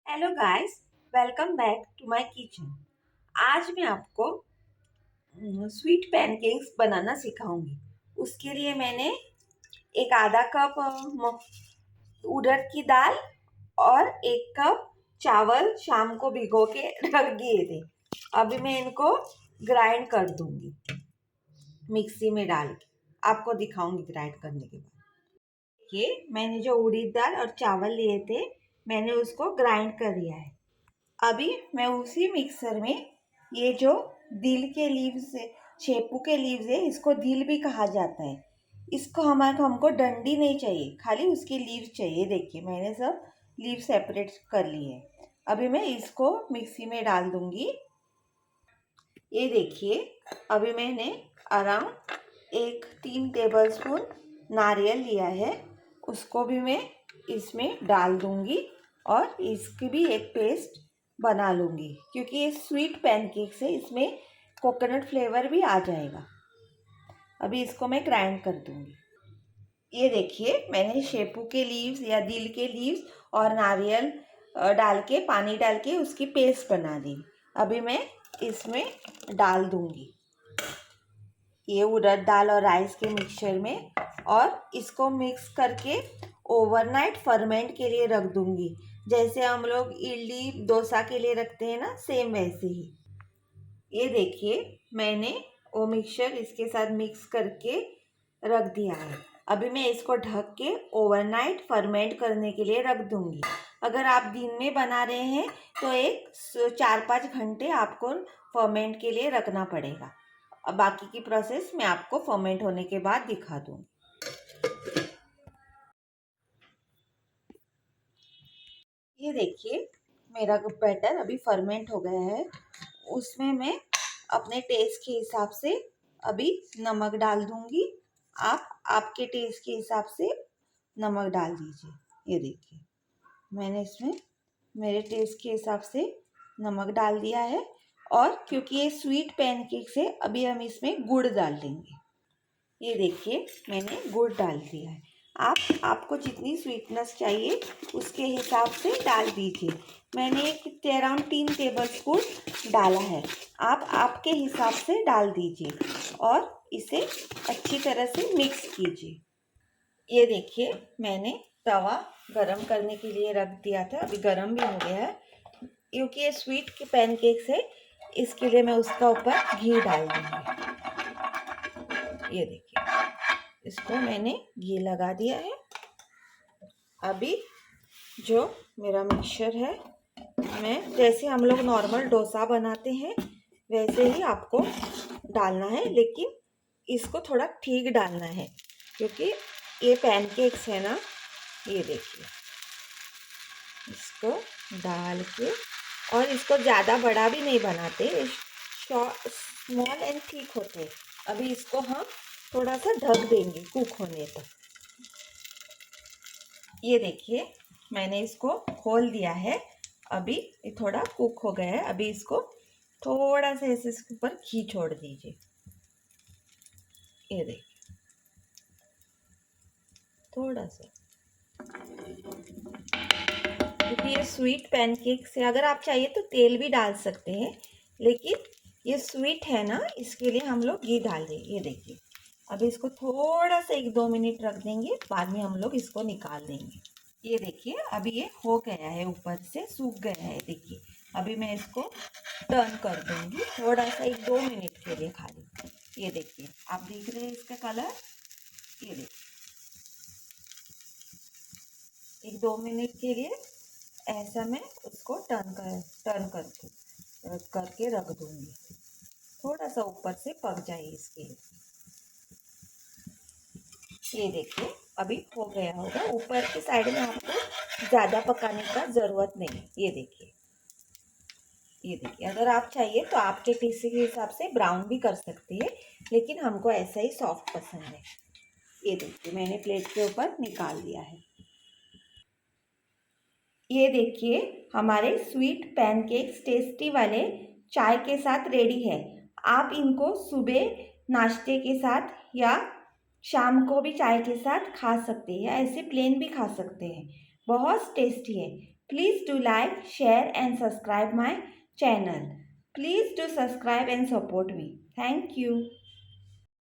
Hello guys, welcome back to my kitchen. आज मैं आपको स्वीट पैनकेक्स बनाना सिखाऊंगी। उसके लिए मैंने एक आधा कप उड़द की दाल और एक कप चावल शाम को भिगो के रख दिए थे। अभी मैं इनको ग्राइंड कर दूंगी मिक्सी में डाल के। आपको दिखाऊंगी ग्राइंड करने के बाद। ये मैंने जो उड़द दाल और चावल लिए थे, मैंने उसको ग्राइंड कर लिया है। अभी मैं उसी मिक्सर में ये जो दिल के लीव्स है, शेपू के लीव्स है, इसको दिल भी कहा जाता है। इसको हमको डंडी नहीं चाहिए, खाली उसकी लीव्स चाहिए। देखिए मैंने सब लीव सेपरेट कर लिए है। अभी मैं इसको मिक्सी में डाल दूंगी। ये देखिए, अभी मैंने अराउंड 3 टेबल स्पून नारियल लिया है, उसको भी मैं इसमें डाल दूंगी और इसकी भी एक पेस्ट बना लूँगी, क्योंकि ये स्वीट पैनकेक से इसमें कोकोनट फ्लेवर भी आ जाएगा। अभी इसको मैं ग्राइंड कर दूँगी। ये देखिए, मैंने शेपू के लीव्स या दिल के लीव्स और नारियल डाल के, पानी डाल के उसकी पेस्ट बना दी। अभी मैं इसमें डाल दूँगी ये उड़द दाल और राइस के मिक्सचर में, और इसको मिक्स करके ओवरनाइट फर्मेंट के लिए रख दूँगी। जैसे हम लोग इडली डोसा के लिए रखते हैं ना, सेम वैसे ही। ये देखिए, मैंने वो मिक्सचर इसके साथ मिक्स करके रख दिया है। अभी मैं इसको ढक के ओवरनाइट फर्मेंट करने के लिए रख दूँगी। अगर आप दिन में बना रहे हैं तो 4-5 घंटे आपको फर्मेंट के लिए रखना पड़ेगा। अब बाकी की प्रोसेस मैं आपको फर्मेंट होने के बाद दिखा दूँगी। ये देखिए, मेरा बैटर अभी फर्मेंट हो गया है। उसमें मैं अपने टेस्ट के हिसाब से अभी नमक डाल दूंगी। आप आपके टेस्ट के हिसाब से नमक डाल दीजिए। ये देखिए, मैंने इसमें मेरे टेस्ट के हिसाब से नमक डाल दिया है। और क्योंकि ये स्वीट पैनकेक है, अभी हम इसमें गुड़ डाल देंगे। ये देखिए, मैंने गुड़ डाल दिया है। आपको जितनी स्वीटनेस चाहिए उसके हिसाब से डाल दीजिए। मैंने अराउंड 3 टेबल स्पून डाला है। आप आपके हिसाब से डाल दीजिए और इसे अच्छी तरह से मिक्स कीजिए। ये देखिए, मैंने तवा गरम करने के लिए रख दिया था, अभी गरम भी हो गया है। क्योंकि ये स्वीट के पैनकेक्स है, इसके लिए मैं उसका ऊपर घी डाल दूँगी। ये देखिए, इसको मैंने घी लगा दिया है। अभी जो मेरा मिक्सचर है, मैं जैसे हम लोग नॉर्मल डोसा बनाते हैं वैसे ही आपको डालना है, लेकिन इसको थोड़ा ठीक डालना है, क्योंकि ये पैनकेक्स है ना। ये देखिए, इसको डाल के, और इसको ज़्यादा बड़ा भी नहीं बनाते, स्मॉल एंड थिक होते हैं। अभी इसको हम थोड़ा सा ढक देंगे कुक होने तक। ये देखिए, मैंने इसको खोल दिया है। अभी ये थोड़ा कुक हो गया है। अभी इसको थोड़ा सा ऐसे इसके ऊपर घी छोड़ दीजिए। ये देखिए, थोड़ा सा, क्योंकि ये स्वीट पैनकेक से अगर आप चाहिए तो तेल भी डाल सकते हैं, लेकिन ये स्वीट है ना, इसके लिए हम लोग घी डाल देंगे। ये देखिए, अभी इसको थोड़ा सा 1-2 मिनट रख देंगे, बाद में हम लोग इसको निकाल देंगे। ये देखिए, अभी ये हो गया है, ऊपर से सूख गया है। देखिए, अभी मैं इसको टर्न कर दूंगी थोड़ा सा, 1-2 मिनट के लिए खाली। ये देखिए, आप देख रहे हैं इसका कलर। ये देखिए, 1-2 मिनट के लिए ऐसा मैं उसको करके रख दूंगी। थोड़ा सा ऊपर से पक जाए इसके लिए। ये देखिए, अभी हो गया होगा। ऊपर की साइड में आपको ज़्यादा पकाने का ज़रूरत नहीं। ये देखिए, ये देखिए, अगर आप चाहिए तो आपके टेस्ट के हिसाब से ब्राउन भी कर सकते हैं, लेकिन हमको ऐसा ही सॉफ्ट पसंद है। ये देखिए, मैंने प्लेट के ऊपर निकाल दिया है। ये देखिए, हमारे स्वीट पैनकेक्स टेस्टी वाले चाय के साथ रेडी है। आप इनको सुबह नाश्ते के साथ या शाम को भी चाय के साथ खा सकते हैं, या ऐसे प्लेन भी खा सकते हैं। बहुत टेस्टी है। Please do like, share and subscribe my channel. Please do subscribe and support me. Thank you.